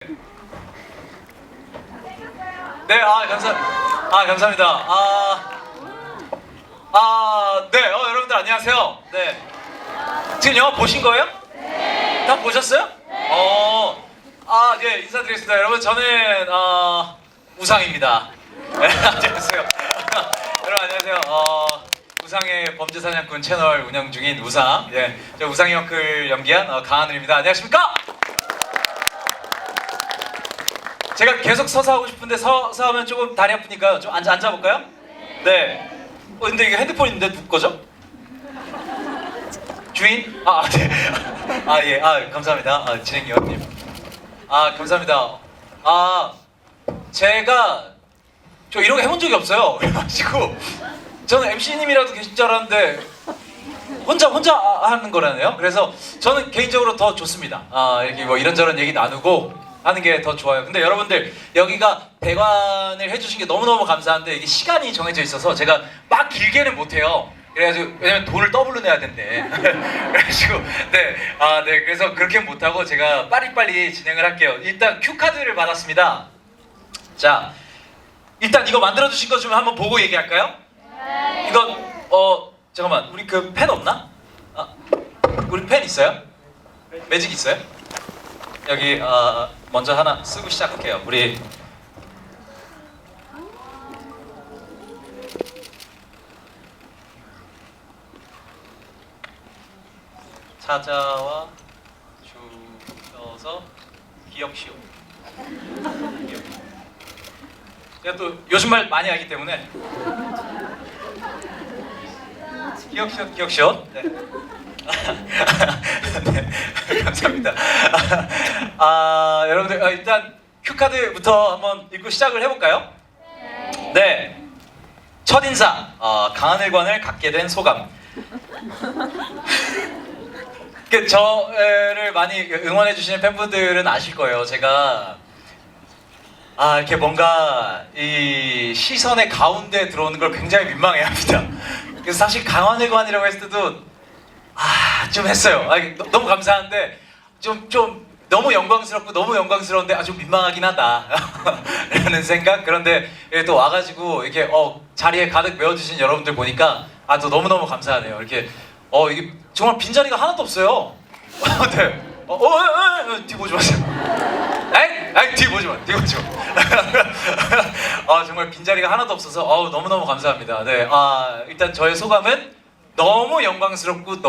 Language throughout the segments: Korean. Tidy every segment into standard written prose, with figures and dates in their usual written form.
네, 감사합니다. 네, 여러분들 안녕하세요. 네. 지금 영화 보신 거예요? 네. 다 보셨어요? 네. 예, 인사드리겠습니다. 여러분, 저는, 우상입니다. 네, 안녕하세요. 여러분, 안녕하세요. 우상의 범죄사냥꾼 채널 운영 중인 우상. 예, 저 우상의 역을 연기한 강하늘입니다. 안녕하십니까? 제가 계속 서서 하고 싶은데 서서 하면 조금 다리 아프니까 좀 앉아볼까요? 네. 근데 이게 핸드폰인데 누구 거죠? 주인? 네. 예. 감사합니다. 진행위원님. 감사합니다. 제가 저 이런 거 해본 적이 없어요. 그래가지고 저는 MC님이라도 계실 줄 알았는데 혼자 하는 거라네요. 그래서 저는 개인적으로 더 좋습니다. 이렇게 뭐 이런저런 얘기 나누고 하는 게 더 좋아요. 근데 여러분들 여기가 대관을 해주신 게 너무너무 감사한데 이게 시간이 정해져 있어서 제가 막 길게는 못해요. 그래가지고 왜냐면 돈을 더블로 내야 된대. 그래가지고 네 그래서 그렇게 못하고 제가 빨리빨리 진행을 할게요. 일단 큐카드를 받았습니다. 자, 일단 이거 만들어 주신 거 좀 한번 보고 얘기할까요? 네. 이거 잠깐만, 우리 그 펜 없나? 우리 펜 있어요? 매직 있어요? 여기 먼저 하나 쓰고 시작할게요. 우리 찾아와 주셔서 기억시오. 제가 또 요즘 말 많이 하기 때문에 기억시오. 네. 네, 감사합니다. 여러분들 일단 큐카드부터 한번 읽고 시작을 해볼까요? 네. 첫인상, 강하늘관을 갖게 된 소감. 저를 많이 응원해주시는 팬분들은 아실 거예요. 제가 이렇게 뭔가 이 시선의 가운데 들어오는 걸 굉장히 민망해합니다. 그래서 사실 강하늘관이라고 했을 때도 좀 했어요. 너무 감사한데 좀 너무 영광스러운데 좀 민망하긴 하다 라는 생각. 그런데 또 와가지고 이렇게 자리에 가득 메워주신 여러분들 보니까 또 너무너무 감사하네요. 이렇게 이게 정말 빈자리가 하나도 없어요. 네. 뒤 보지 마세요. 뒤 보지 마. 정말 빈자리가 하나도 없어서 너무너무 감사합니다. 네. 일단 저의 소감은 너무 영광스럽고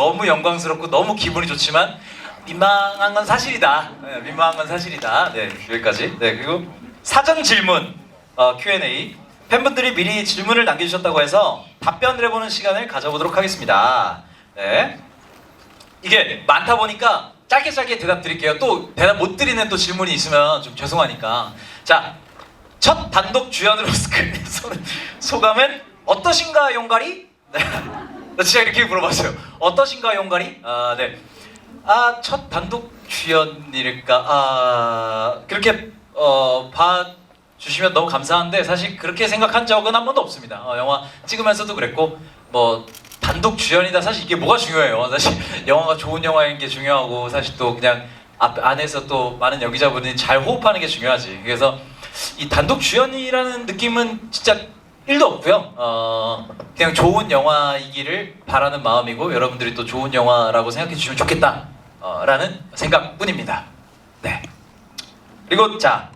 너무 기분이 좋지만 민망한 건 사실이다. 네, 여기까지. 네, 그리고 사전 질문 Q&A. 팬분들이 미리 질문을 남겨주셨다고 해서 답변을 해보는 시간을 가져보도록 하겠습니다. 네, 이게 많다 보니까 짧게 대답 드릴게요. 또 대답 못 드리는 또 질문이 있으면 좀 죄송하니까. 자, 첫 단독 주연으로 스크린에 서는 소감은 어떠신가, 용가리? 네. 진짜 이렇게 물어봤어요. 어떠신가, 용가리? 네. 첫 단독 주연일까? 그렇게 봐주시면 너무 감사한데 사실 그렇게 생각한 적은 한 번도 없습니다. 영화 찍으면서도 그랬고 뭐 단독 주연이다, 사실 이게 뭐가 중요해요. 사실 영화가 좋은 영화인 게 중요하고 사실 또 그냥 안에서 또 많은 연기자분이 잘 호흡하는 게 중요하지. 그래서 이 단독 주연이라는 느낌은 진짜 1도 없고요. 그냥 좋은 영화이기를 바라는 마음이고 여러분들이 또 좋은 영화라고 생각해 주시면 좋겠다 라는 생각뿐입니다. 네. 그리고 자,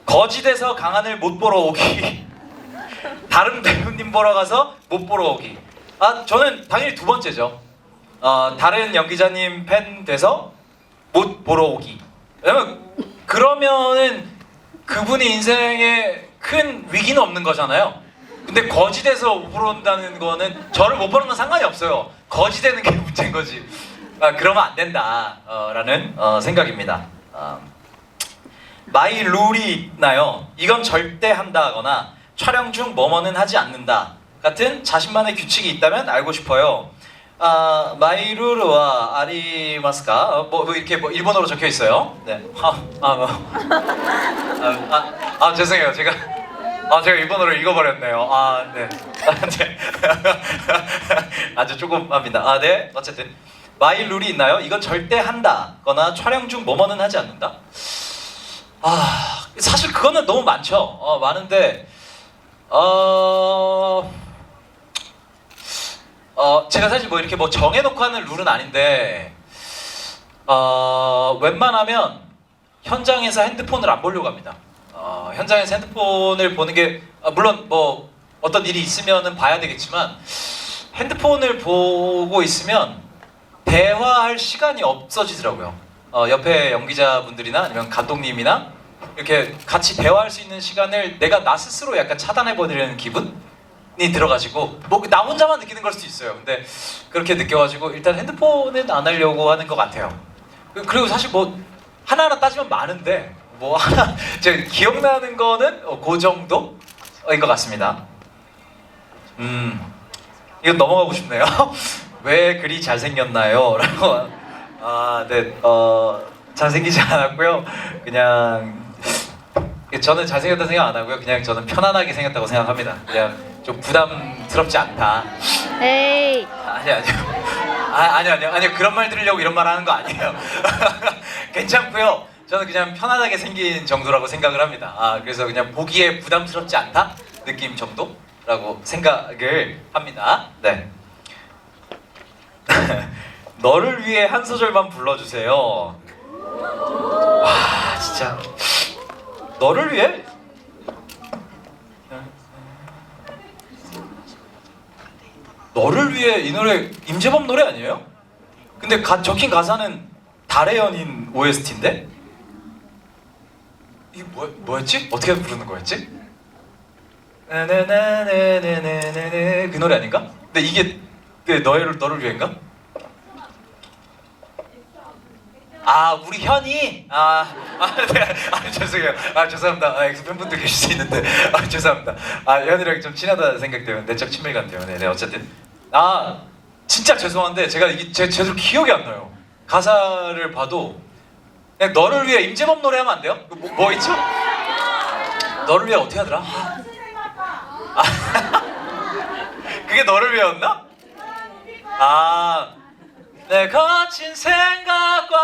거짓에서 강한을 못 보러 오기. 다른 배우님 보러 가서 못 보러 오기. 저는 당연히 두 번째죠. 다른 연기자님 팬 돼서 못 보러 오기. 왜냐면 그러면은 그분이 인생에 큰 위기는 없는 거잖아요. 근데 거짓에서 못 보러 온다는 거는 저를 못 보는 건 상관이 없어요. 거짓되는 게 문제인 거지. 그러면 안 된다 라는 생각입니다. 마이 룰이 있나요? 이건 절대 한다거나 촬영 중 뭐뭐는 하지 않는다 같은 자신만의 규칙이 있다면 알고 싶어요. 마이 룰와 아리마스까? 뭐 이렇게 뭐 일본어로 적혀 있어요. 네. 죄송해요. 제가 일본어로 읽어버렸네요. 네. 네. 아주 조금합니다. 네. 어쨌든 마이 룰이 있나요? 이건 절대 한다거나 촬영 중 뭐뭐는 하지 않는다. 사실 그거는 너무 많죠. 많은데 제가 사실 뭐 이렇게 뭐 정해놓고 하는 룰은 아닌데 웬만하면 현장에서 핸드폰을 안 보려고 합니다. 현장에서 핸드폰을 보는 게 물론 뭐 어떤 일이 있으면은 봐야 되겠지만 핸드폰을 보고 있으면 대화할 시간이 없어지더라고요. 옆에 연기자분들이나 아니면 감독님이나 이렇게 같이 대화할 수 있는 시간을 내가 나 스스로 약간 차단해버리는 기분이 들어가지고 뭐 나 혼자만 느끼는 걸 수도 있어요. 근데 그렇게 느껴가지고 일단 핸드폰은 안 하려고 하는 것 같아요. 그리고 사실 뭐 하나하나 따지면 많은데 뭐 하나 제가 기억나는 거는 그 정도인 것 같습니다. 이건 넘어가고 싶네요. 왜 그리 잘생겼나요? 라고. 네, 잘생기지 않았고요. 그냥 저는 잘생겼다 생각 안 하고요. 그냥 저는 편안하게 생겼다고 생각합니다. 그냥 좀 부담스럽지 않다. 에이. 아니요. 그런 말 들으려고 이런 말 하는 거 아니에요. 괜찮고요. 저는 그냥 편안하게 생긴 정도라고 생각을 합니다. 그래서 그냥 보기에 부담스럽지 않다 느낌 정도라고 생각을 합니다. 네. 너를 위해 한 소절만 불러주세요. 와 진짜 너를 위해? 너를 위해 이 노래 임재범 노래 아니에요? 근데 적힌 가사는 달의 연인 OST인데? 이게 뭐였지? 어떻게 부르는 거였지? 나나나나나나나 그 노래 아닌가? 근데 이게 너를 위해인가? 우리 현이 네. 죄송해요. 죄송합니다. 엑스 팬분들 계실 수 있는데 죄송합니다. 현이랑 좀 친하다 생각되면 내적 친밀감 때문에 네 어쨌든 진짜 죄송한데 제가 이게 제대로 기억이 안 나요. 가사를 봐도 그냥 너를 위해 임재범 노래 하면 안 돼요? 뭐 있죠? 너를 위해 어떻게 하더라? 그게 너를 위해였나? 내 거친 생각과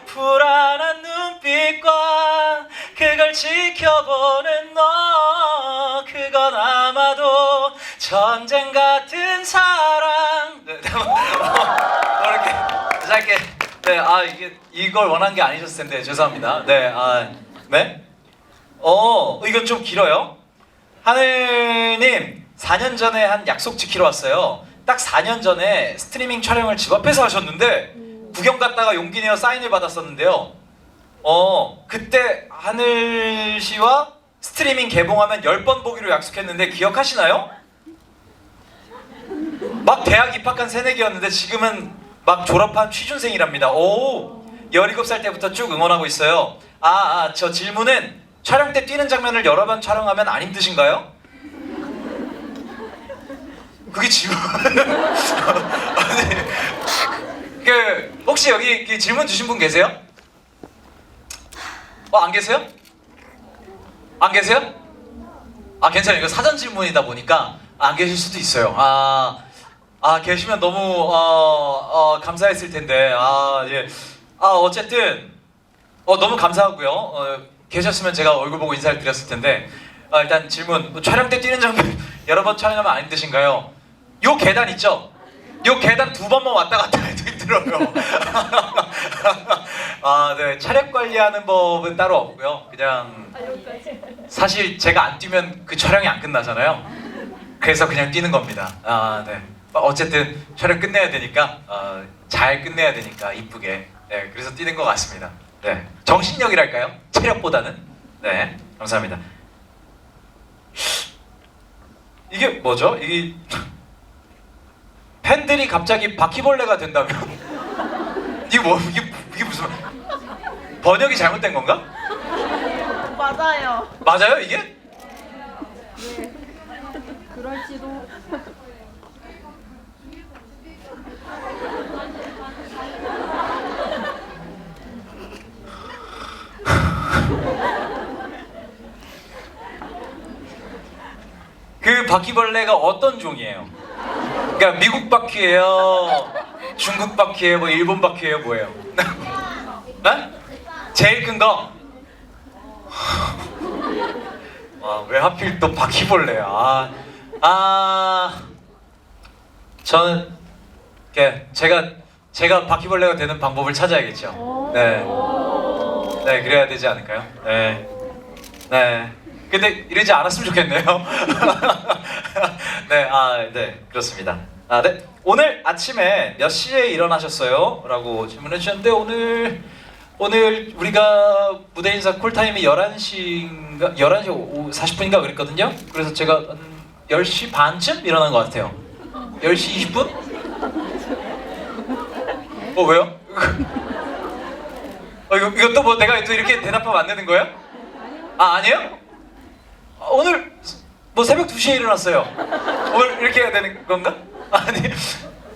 불안한 눈빛과 그걸 지켜보는 너 그건 아마도 전쟁 같은 사랑 이렇게 짧게 네 이걸 원한 게 아니셨을 텐데 죄송합니다. 네 이건 좀 길어요. 하늘님 4년 전에 한 약속 지키러 왔어요. 딱 4년 전에 스트리밍 촬영을 집 앞에서 하셨는데 구경 갔다가 용기 내어 사인을 받았었는데요. 그때 하늘 씨와 스트리밍 개봉하면 10번 보기로 약속했는데 기억하시나요? 막 대학 입학한 새내기였는데 지금은 막 졸업한 취준생이랍니다. 17살 때부터 쭉 응원하고 있어요. 저 질문은 촬영 때 뛰는 장면을 여러 번 촬영하면 안 힘드신가요? 그게 질문. 혹시 여기 질문 주신 분 계세요? 안 계세요? 안 계세요? 괜찮아요. 이거 사전 질문이다 보니까 안 계실 수도 있어요. 계시면 너무 감사했을 텐데. 예. 어쨌든 너무 감사하고요. 계셨으면 제가 얼굴 보고 인사를 드렸을 텐데. 일단 질문. 촬영 때 뛰는 장면 여러 번 촬영하면 안 힘드신가요? 요 계단 있죠? 요 계단 2번만 왔다 갔다 해도 힘들어요. 네. 촬영 관리하는 법은 따로 없고요. 그냥 사실 제가 안 뛰면 그 촬영이 안 끝나잖아요. 그래서 그냥 뛰는 겁니다. 네. 어쨌든 촬영 끝내야 되니까 잘 끝내야 되니까 이쁘게. 네. 그래서 뛰는 것 같습니다. 네. 정신력이랄까요? 체력보다는. 네. 감사합니다. 이게 뭐죠? 팬들이 갑자기 바퀴벌레가 된다면? 이게 무슨 번역이 잘못된 건가? 맞아요. 맞아요 이게? 네. 그럴지도. 그 바퀴벌레가 어떤 종이에요? 그러니까 미국 바퀴예요? 중국 바퀴예요? 뭐 일본 바퀴예요? 뭐예요? 네? 제일 큰 거? 왜 하필 또 바퀴벌레야? 저는 제가 바퀴벌레가 되는 방법을 찾아야겠죠. 네, 네 그래야 되지 않을까요? 네, 네. 근데 이러지 않았으면 좋겠네요. 네, 네 그렇습니다. 네. 오늘 아침에 몇 시에 일어나셨어요? 라고 질문해 주셨는데 오늘 우리가 무대 인사 콜타임이 11시인가 11시 40분인가 그랬거든요. 그래서 제가 한 10시 반쯤 일어난 것 같아요. 10시 20분? 왜요? 이것도 뭐 내가 또 이렇게 대답하면 안 되는 거예요? 아니에요? 오늘 뭐 새벽 2시에 일어났어요. 오늘 이렇게 해야 되는 건가? 아니,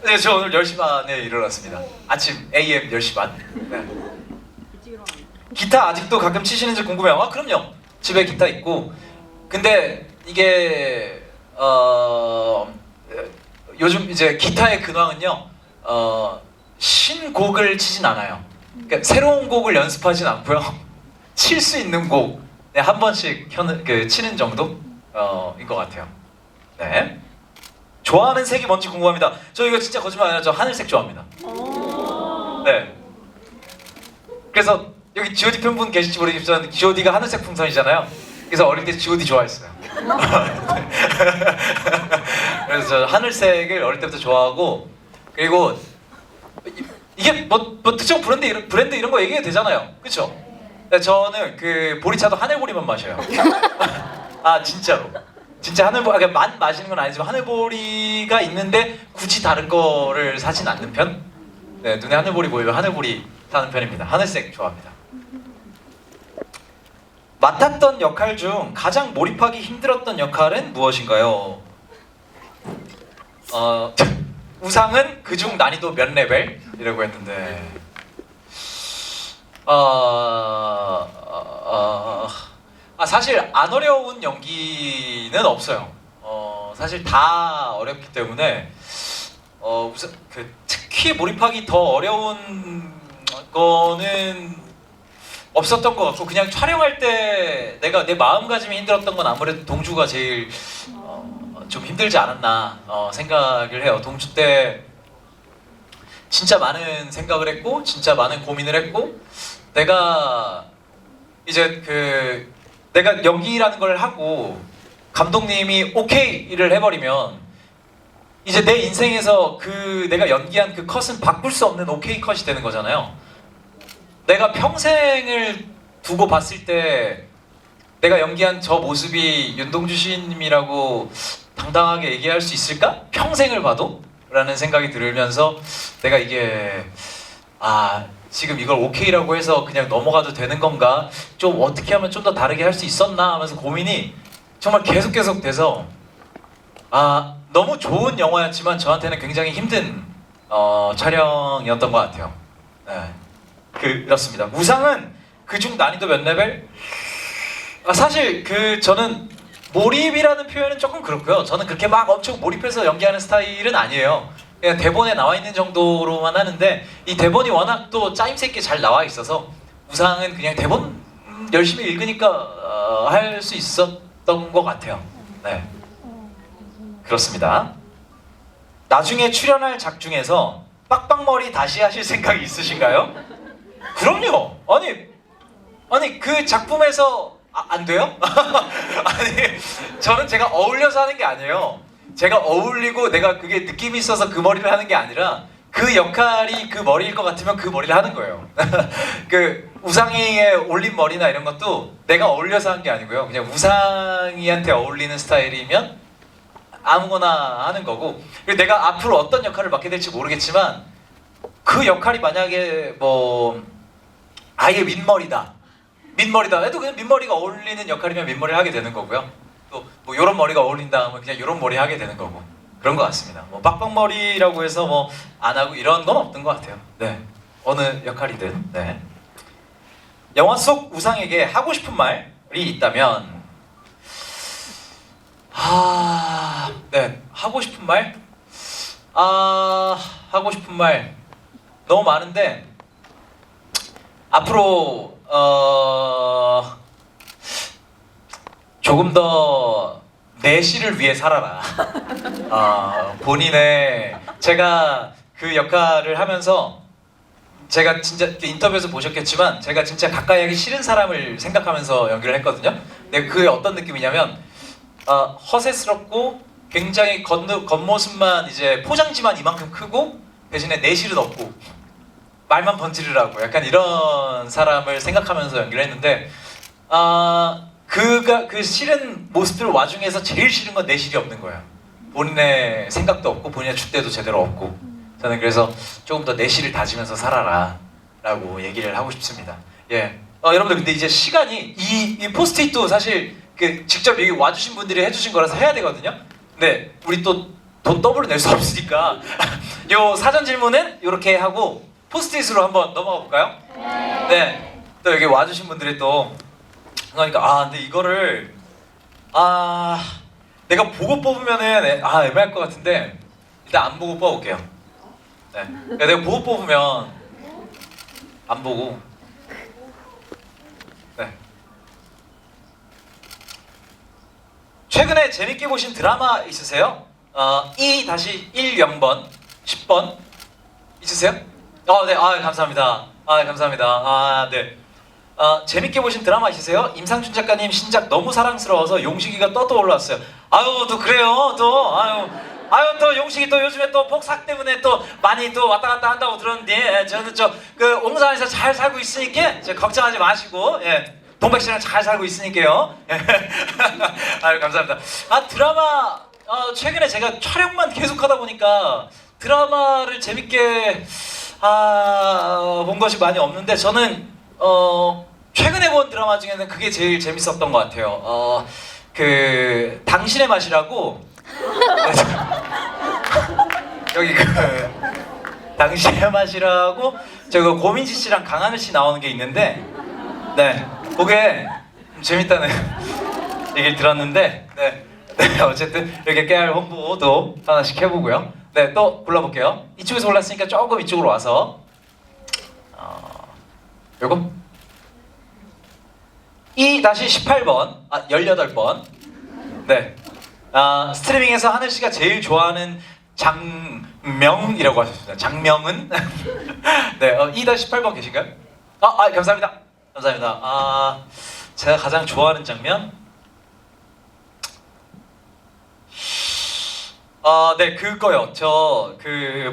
네, 저 오늘 10시 반에 일어났습니다. 아침 AM 10시 반. 네. 기타 아직도 가끔 치시는지 궁금해요. 그럼요. 집에 기타 있고. 근데 이게 요즘 이제 기타의 근황은요. 신곡을 치진 않아요. 그러니까 새로운 곡을 연습하진 않고요. 칠 수 있는 곡 한 번씩 치는 정도인 것 같아요. 네. 좋아하는 색이 뭔지 궁금합니다. 저 이거 진짜 거짓말 아니라 저 하늘색 좋아합니다. 네. 그래서 여기 G.O.D 팬분 계실지 모르겠지만 G.O.D가 하늘색 풍선이잖아요. 그래서 어릴 때 G.O.D 좋아했어요. 그래서 저 하늘색을 어릴 때부터 좋아하고 그리고 이게 뭐 특정 브랜드 이런 거 얘기해도 되잖아요. 그렇죠? 저는 그 보리차도 하늘보리만 마셔요. 진짜로. 진짜 하늘보리, 만 마시는 건 아니지만 하늘보리가 있는데 굳이 다른 거를 사진 않는 편? 네, 눈에 하늘보리 보이면 하늘보리 사는 편입니다. 하늘색 좋아합니다. 맡았던 역할 중 가장 몰입하기 힘들었던 역할은 무엇인가요? 우상은 그중 난이도 몇 레벨이라고 했는데 사실 안 어려운 연기는 없어요. 사실 다 어렵기 때문에 우선 특히 몰입하기 더 어려운 거는 없었던 것 같고 그냥 촬영할 때 내 마음가짐이 힘들었던 건 아무래도 동주가 제일 좀 힘들지 않았나 생각을 해요. 동주 때 진짜 많은 생각을 했고 진짜 많은 고민을 했고 내가 이제 내가 연기라는 걸 하고 감독님이 오케이를 해버리면 이제 내 인생에서 내가 연기한 그 컷은 바꿀 수 없는 오케이 컷이 되는 거잖아요. 내가 평생을 두고 봤을 때 내가 연기한 저 모습이 윤동주 시인님이라고 당당하게 얘기할 수 있을까? 평생을 봐도? 라는 생각이 들면서 내가 이게 지금 이걸 오케이라고 해서 그냥 넘어가도 되는 건가? 좀 어떻게 하면 좀 더 다르게 할 수 있었나? 하면서 고민이 정말 계속 돼서 너무 좋은 영화였지만 저한테는 굉장히 힘든 촬영이었던 것 같아요. 네. 그렇습니다. 우상은 그중 난이도 몇 레벨? 사실 저는 몰입이라는 표현은 조금 그렇고요. 저는 그렇게 막 엄청 몰입해서 연기하는 스타일은 아니에요. 그냥 대본에 나와 있는 정도로만 하는데 이 대본이 워낙 또 짜임새 있게 잘 나와 있어서 우상은 그냥 대본 열심히 읽으니까 할 수 있었던 것 같아요. 네, 그렇습니다. 나중에 출연할 작 중에서 빡빡머리 다시 하실 생각이 있으신가요? 그럼요. 아니 그 작품에서 안 돼요? 아니 저는 제가 어울려서 하는 게 아니에요. 제가 어울리고 내가 그게 느낌이 있어서 그 머리를 하는 게 아니라 그 역할이 그 머리일 것 같으면 그 머리를 하는 거예요. 우상이에 올린 머리나 이런 것도 내가 어울려서 한 게 아니고요. 그냥 우상이한테 어울리는 스타일이면 아무거나 하는 거고 그리고 내가 앞으로 어떤 역할을 맡게 될지 모르겠지만 그 역할이 만약에 뭐 아예 민머리다 해도 그냥 민머리가 어울리는 역할이면 민머리를 하게 되는 거고요. 또 뭐 이런 머리가 어울린다 하면 그냥 이런 머리 하게 되는 거고 그런 것 같습니다. 뭐 빡빡머리라고 해서 뭐 안 하고 이런 건 없던 것 같아요. 네, 어느 역할이든. 네. 영화 속 우상에게 하고 싶은 말이 있다면 네, 하고 싶은 말? 하고 싶은 말 너무 많은데 앞으로 조금 더 내실을 위해 살아라. 본인의 제가 그 역할을 하면서 제가 진짜 인터뷰에서 보셨겠지만 제가 진짜 가까이 하기 싫은 사람을 생각하면서 연기를 했거든요. 근데 그게 어떤 느낌이냐면 허세스럽고 굉장히 겉모습만 이제 포장지만 이만큼 크고 대신에 내실은 없고 말만 번지르라고 약간 이런 사람을 생각하면서 연기를 했는데 그가 그 싫은 모습들 와중에서 제일 싫은 건 내실이 없는 거예요. 본인의 생각도 없고 본인의 줏대도 제대로 없고 저는 그래서 조금 더 내실을 다지면서 살아라 라고 얘기를 하고 싶습니다. 예. 여러분들 근데 이제 시간이 이 포스트잇도 사실 그 직접 여기 와주신 분들이 해주신 거라서 해야 되거든요. 근데 우리 또 돈 더블로 낼 수 없으니까 요 사전 질문은 이렇게 하고 포스트잇으로 한번 넘어가 볼까요? 네. 또 여기 와주신 분들이 또 그러니까 근데 이거를 내가 보고 뽑으면은 애매할 것 같은데 일단 안 보고 뽑아볼게요. 네. 그러니까 내가 보고 뽑으면 안 보고 네. 최근에 재밌게 보신 드라마 있으세요? 2-10번 10번 있으세요? 네. 감사합니다. 감사합니다. 네. 재밌게 보신 드라마 있으세요? 임상춘 작가님 신작 너무 사랑스러워서 용식이가 떠올랐어요. 또 그래요. 또 용식이 또 요즘에 또 폭삭 때문에 또 많이 또 왔다 갔다 한다고 들었는데 저는 그 옹산에서 잘 살고 있으니까 걱정하지 마시고 동백 씨랑 잘 살고 있으니까요. 감사합니다. 드라마 최근에 제가 촬영만 계속하다 보니까 드라마를 재밌게 본 것이 많이 없는데 저는 최근에 본 드라마 중에는 그게 제일 재밌었던 것 같아요. 그 당신의 맛이라고 여기 당신의 맛이라고 저거 고민지 씨랑 강하늘 씨 나오는 게 있는데 네 그게 재밌다는 얘기를 들었는데 네 어쨌든 이렇게 깨알 홍보도 하나씩 해보고요. 네 또 골라볼게요. 이쪽에서 골랐으니까 조금 이쪽으로 와서 요거 2-18번 18번 네 스트리밍에서 하늘 씨가 제일 좋아하는 장명이라고 하셨습니다. 장명은 네 2-18번 계신가요? 감사합니다. 감사합니다. 제가 가장 좋아하는 장면 네 그거요.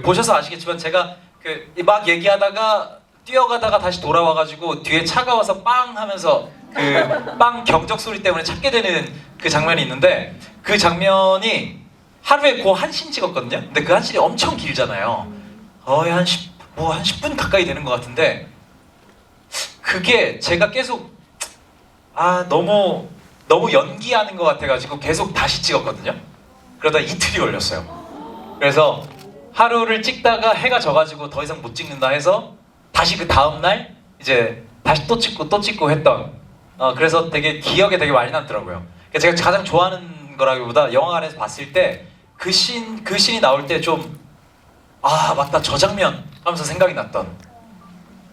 보셔서 아시겠지만 제가 막 얘기하다가 뛰어가다가 다시 돌아와가지고 뒤에 차가 와서 빵 하면서 그 빵 경적 소리 때문에 찾게 되는 그 장면이 있는데 그 장면이 하루에 그 한 씬 찍었거든요. 근데 그 한 씬이 엄청 길잖아요. 거의 한 10분 가까이 되는 것 같은데 그게 제가 계속 너무 연기하는 것 같아가지고 계속 다시 찍었거든요. 그러다 이틀이 걸렸어요. 그래서 하루를 찍다가 해가 져가지고 더 이상 못 찍는다 해서 다시 그 다음날 이제 다시 또 찍고 했던 그래서 되게 기억에 되게 많이 남더라고요. 제가 가장 좋아하는 거라기보다 영화관에서 봤을 때 그 씬이 나올 때 좀 맞다 저 장면 하면서 생각이 났던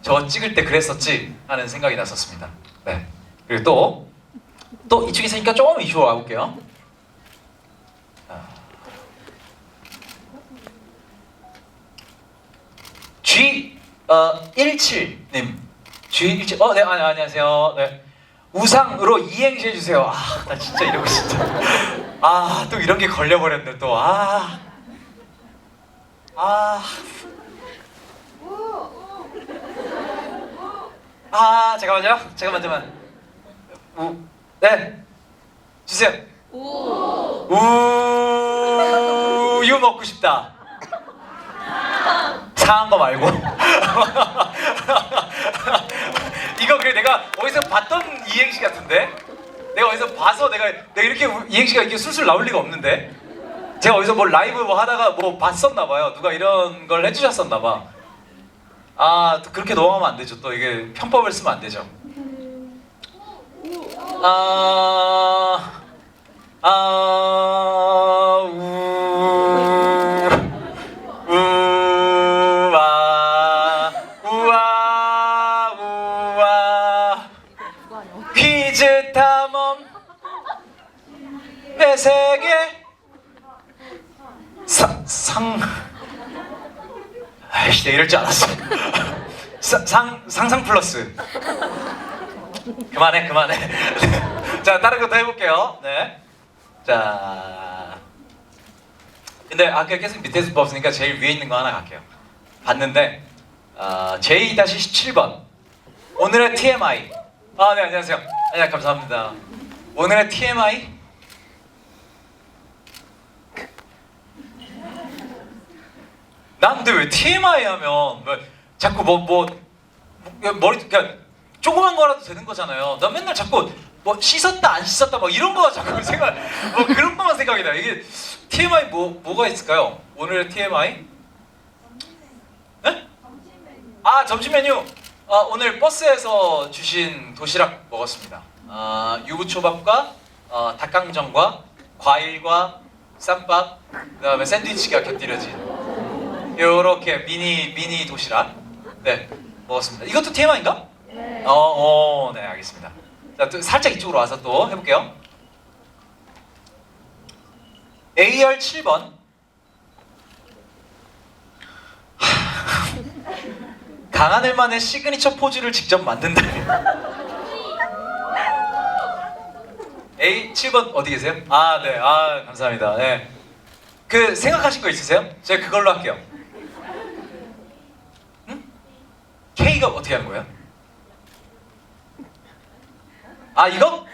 저거 찍을 때 그랬었지 하는 생각이 났었습니다. 네. 그리고 또 이쪽에 있으니까 조금 이쪽으로 와볼게요. G17님 G17 네 안녕하세요. 네 우상으로 이행시 해주세요. 나 진짜 이러고 진짜 또 이런 게 걸려버렸네 또 잠깐만 네 주세요. 우유 먹고 싶다. 상한 거 말고 이거 그래 내가 어디서 봤던 이행시 같은데 내가 어디서 봐서 내가 이렇게 이행시가 이렇게 술술 나올 리가 없는데 제가 어디서 라이브 하다가 봤었나 봐요. 누가 이런 걸 해주셨었나 봐. 또 그렇게 넘어가면 안 되죠. 또 이게 편법을 쓰면 안 되죠. 퀴즈 탐험 내 세계 상 아이씨 내가 이럴 줄 알았어. 상상 플러스. 그만해. 자, 다른 것도 해볼게요. 네. 자, 근데 아까 계속 밑에서 뽑았으니까 제일 위에 있는 거 하나 갈게요. 봤는데 J-17번 오늘의 TMI. 아, 네, 안녕하세요. 네, 감사합니다. 오늘의 TMI. 난 근데 왜 TMI 하면 뭐 자꾸 머리 그러니까 조그만 거라도 되는 거잖아요. 나 맨날 자꾸 뭐 씻었다 안 씻었다 막 이런 거 자꾸 생각 뭐 그런 것만 생각이 나. 이게 TMI 뭐가 있을까요? 오늘의 TMI? 네? 아, 점심 메뉴. 오늘 버스에서 주신 도시락 먹었습니다. 유부초밥과 닭강정과 과일과 쌈밥, 그다음에 샌드위치가 곁들여진 요렇게 미니 도시락. 네, 먹었습니다. 이것도 TMI인가? 네. 네, 알겠습니다. 자, 또 살짝 이쪽으로 와서 또 해볼게요. AR 7번. 강하늘만의 시그니처 포즈를 직접 만든다. A 7번 어디 계세요? 아, 네, 감사합니다. 네. 그 생각하신 거 있으세요? 제가 그걸로 할게요. 응? K가 어떻게 하는 거예요? 아, 이거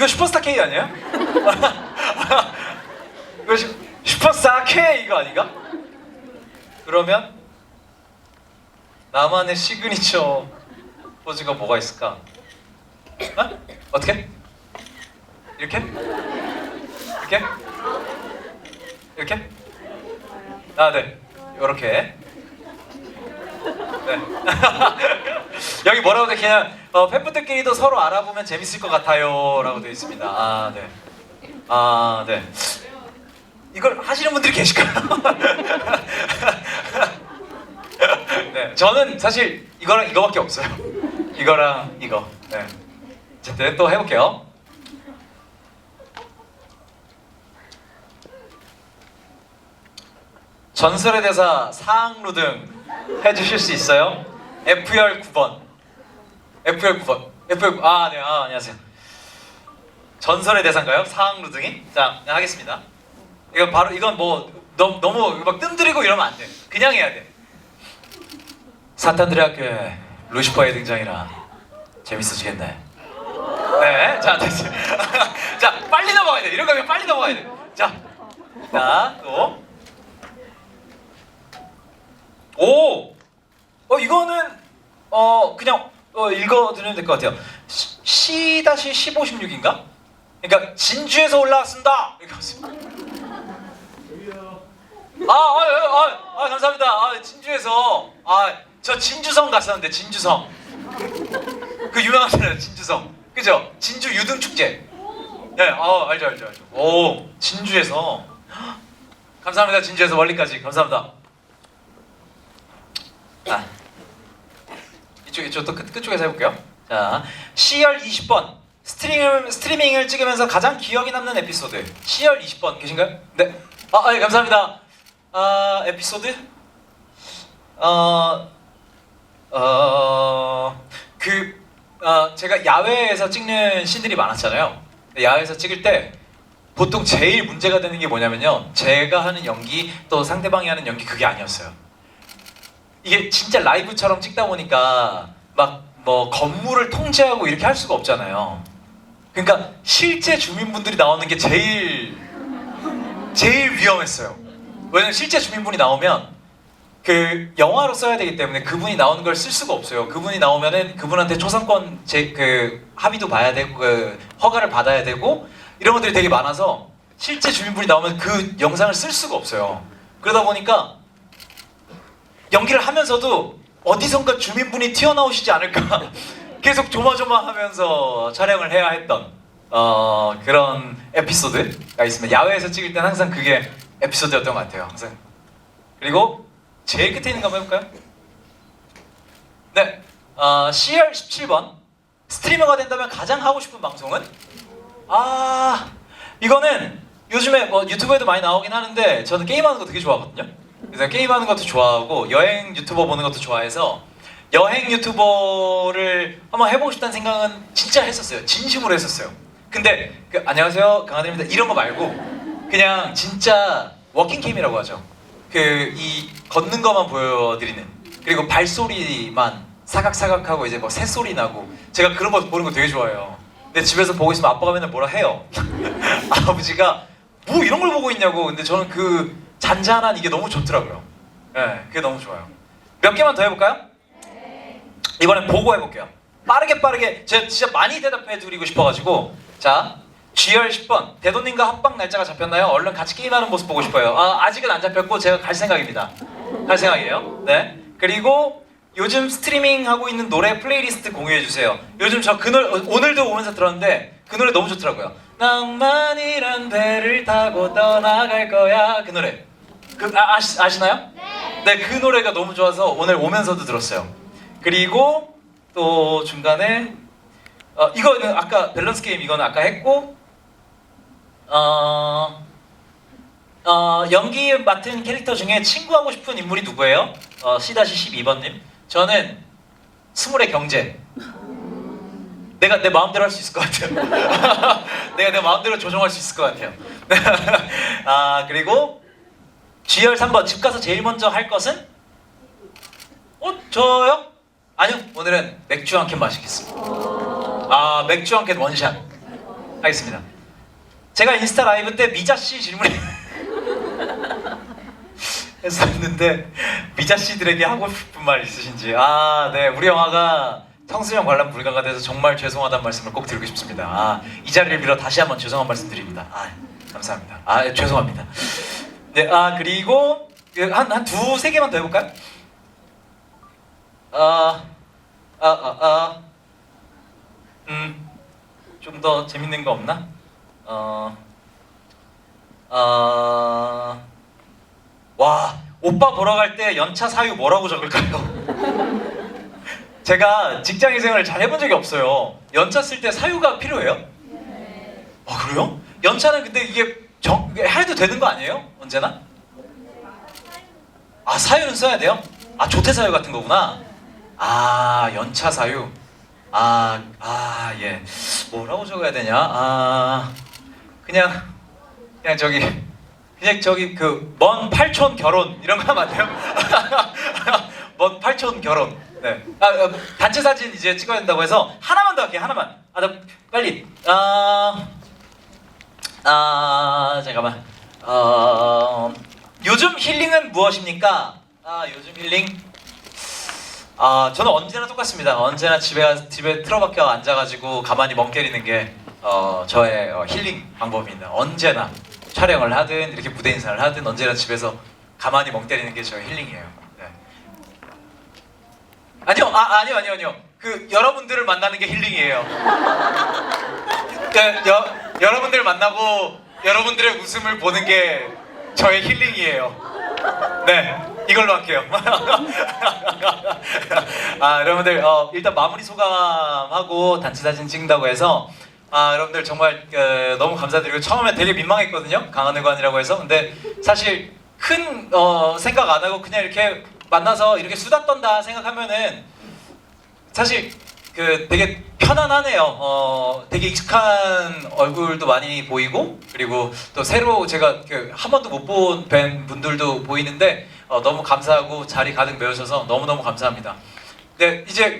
슈퍼스타 K 아니에요? 이거 슈퍼스타 K 이거 아닌가? 그러면 나만의 시그니처 포즈가 뭐가 있을까? 어떻게? 이렇게? 이렇게? 아, 네. 요렇게. 네. 여기 뭐라고 돼? 그냥 팬분들끼리도 서로 알아보면 재밌을 것 같아요 라고 되어 있습니다. 아, 네. 아, 네. 이걸 하시는 분들이 계실까요? 네, 저는 사실 이거랑 이거밖에 없어요. 이거랑 이거. 네. 어쨌든 또 해볼게요. 전설의 대사 사항루등 해주실 수 있어요? FR 9번. FR 9번. 네, 안녕하세요. 전설의 대사인가요? 사항루등이? 자, 하겠습니다. 이건 뭐 너무 막 뜸들이고 이러면 안 돼. 그냥 해야 돼. 사탄들의 학교에 루시퍼의 등장이라 재밌어지겠네. 네, 자, 됐어. 자, 빨리 넘어가야 돼. 이런 거면 빨리 넘어가야 돼. 자, 또. 이거는 그냥 읽어드리면 될 것 같아요. C-1516인가? 그러니까 진주에서 올라왔습니다. 이렇게 왔습니다. 감사합니다. 진주에서 저 진주성 갔었는데 진주성 그 유명하잖아요. 진주성 그죠? 진주 유등 축제. 네, 알죠. 오, 진주에서 감사합니다. 진주에서 멀리까지 감사합니다. 이쪽 또 끝쪽에서 해볼게요. 자, CR 20번 스트리밍을 찍으면서 가장 기억에 남는 에피소드. CR 20번 계신가요? 네. 네, 감사합니다. 에피소드? 제가 야외에서 찍는 씬들이 많았잖아요. 야외에서 찍을 때 보통 제일 문제가 되는 게 뭐냐면요. 제가 하는 연기 또 상대방이 하는 연기 그게 아니었어요. 이게 진짜 라이브처럼 찍다 보니까 막 뭐 건물을 통제하고 이렇게 할 수가 없잖아요. 그러니까 실제 주민분들이 나오는 게 제일 위험했어요. 왜냐면 실제 주민분이 나오면 그 영화로 써야 되기 때문에 그분이 나오는 걸 쓸 수가 없어요. 그분이 나오면은 그분한테 초상권 합의도 봐야 되고 허가를 받아야 되고 이런 것들이 되게 많아서 실제 주민분이 나오면 그 영상을 쓸 수가 없어요. 그러다 보니까 연기를 하면서도 어디선가 주민분이 튀어나오시지 않을까 계속 조마조마하면서 촬영을 해야 했던 그런 에피소드가 있습니다. 야외에서 찍을 때는 항상 그게 에피소드였던 것 같아요. 항상. 그리고 제일 끝에 있는 거 한번 해볼까요? 네, CR 17번 스트리머가 된다면 가장 하고 싶은 방송은? 이거는 요즘에 뭐 유튜브에도 많이 나오긴 하는데 저는 게임하는 거 되게 좋아하거든요. 그래서 게임하는 것도 좋아하고 여행 유튜버 보는 것도 좋아해서 여행 유튜버를 한번 해보고 싶다는 생각은 진짜 했었어요. 진심으로 했었어요. 근데 그 안녕하세요 강하늘입니다 이런 거 말고 그냥 진짜 워킹캠이라고 하죠. 그 이 걷는 것만 보여드리는 그리고 발소리만 사각사각하고 이제 뭐 새소리 나고 제가 그런 거 보는 거 되게 좋아해요. 근데 집에서 보고 있으면 아빠가 맨날 뭐라 해요. 아버지가 뭐 이런 걸 보고 있냐고. 근데 저는 그 잔잔한 이게 너무 좋더라고요. 네, 그게 너무 좋아요. 몇 개만 더 해볼까요? 이번엔 보고 해볼게요. 빠르게 제가 진짜 많이 대답해 드리고 싶어가지고 자 GR 10번 대도님과 합방 날짜가 잡혔나요? 얼른 같이 게임하는 모습 보고 싶어요. 아직은 안 잡혔고 제가 갈 생각입니다. 갈 생각이에요. 네. 그리고 요즘 스트리밍 하고 있는 노래 플레이리스트 공유해 주세요. 요즘 저 그 노래 오늘도 오면서 들었는데 그 노래 너무 좋더라고요. 낭만이란 배를 타고 떠나갈 거야. 그 노래. 그 아시나요? 네, 그 노래가 너무 좋아서 오늘 오면서도 들었어요. 그리고 또 중간에 이거는 아까 밸런스 게임 이거는 아까 했고 연기 맡은 캐릭터 중에 친구하고 싶은 인물이 누구예요? C-12번님. 저는 스물의 경제. 내가 내 마음대로 할 수 있을 것 같아요. 내가 내 마음대로 조정할 수 있을 것 같아요. 그리고 GR 3번 집 가서 제일 먼저 할 것은? 저요? 아니요. 오늘은 맥주 한 캔 마시겠습니다. 맥주 한 캔 원샷 하겠습니다. 제가 인스타 라이브 때 미자 씨 질문에 했었는데 미자 씨들에게 하고 싶은 말 있으신지. 네, 우리 영화가 청소년 관람 불가가 돼서 정말 죄송하다는 말씀을 꼭 드리고 싶습니다. 이 자리를 빌어 다시 한번 죄송한 말씀 드립니다. 감사합니다. 죄송합니다. 네, 그리고 한 두세 개만 더 해볼까요? 좀 더 재밌는 거 없나? 와, 오빠 보러 갈 때 연차 사유 뭐라고 적을까요? 제가 직장 생활을 잘 해본 적이 없어요. 연차 쓸 때 사유가 필요해요? 그래요? 연차는 근데 이게 해도 되는 거 아니에요? 언제나? 사유는 써야 돼요? 조태 사유 같은 거구나. 연차 사유. 예. 뭐라고 적어야 되냐? 그냥 저기 그 먼 팔촌 결혼 이런 거 하면 안 돼요? 먼 팔촌 결혼. 네. 단체 사진 이제 찍어야 된다고 해서 하나만 더 할게요. 하나만. 나 빨리. 잠깐만. 요즘 힐링은 무엇입니까? 요즘 힐링. 저는 언제나 똑같습니다. 언제나 집에 틀어박혀 앉아가지고 가만히 멍 때리는 게 저의 힐링 방법입니다. 언제나 촬영을 하든 이렇게 무대 인사를 하든 언제나 집에서 가만히 멍 때리는 게 저의 힐링이에요. 네. 아니요. 그 여러분들을 만나는 게 힐링이에요. 여러분들 만나고 여러분들의 웃음을 보는 게 저의 힐링이에요. 네, 이걸로 할게요. 여러분들 일단 마무리 소감하고 단체 사진 찍는다고 해서 여러분들 정말 너무 감사드리고 처음에 되게 민망했거든요. 강하늘관이라고 해서. 근데 사실 큰 생각 안 하고 그냥 이렇게 만나서 이렇게 수다 떤다 생각하면은 사실 되게 편안하네요. 되게 익숙한 얼굴도 많이 보이고 그리고 또 새로 제가 한 번도 못 뵌 분들도 보이는데 너무 감사하고 자리 가득 메우셔서 너무너무 감사합니다. 네, 이제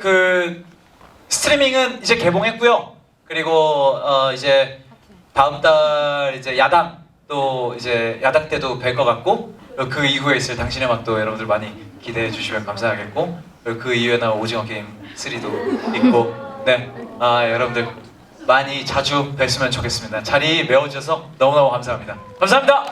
스트리밍은 이제 개봉했고요. 그리고 이제 다음 달 이제 야당 또 이제 야당 때도 뵐 것 같고 그 이후에 있을 당신의 맛도 여러분들 많이 기대해 주시면 감사하겠고 그 이후에 나올 오징어 게임 3도 있고 네, 여러분들 많이 자주 뵀으면 좋겠습니다. 자리 메워주셔서 너무너무 감사합니다. 감사합니다.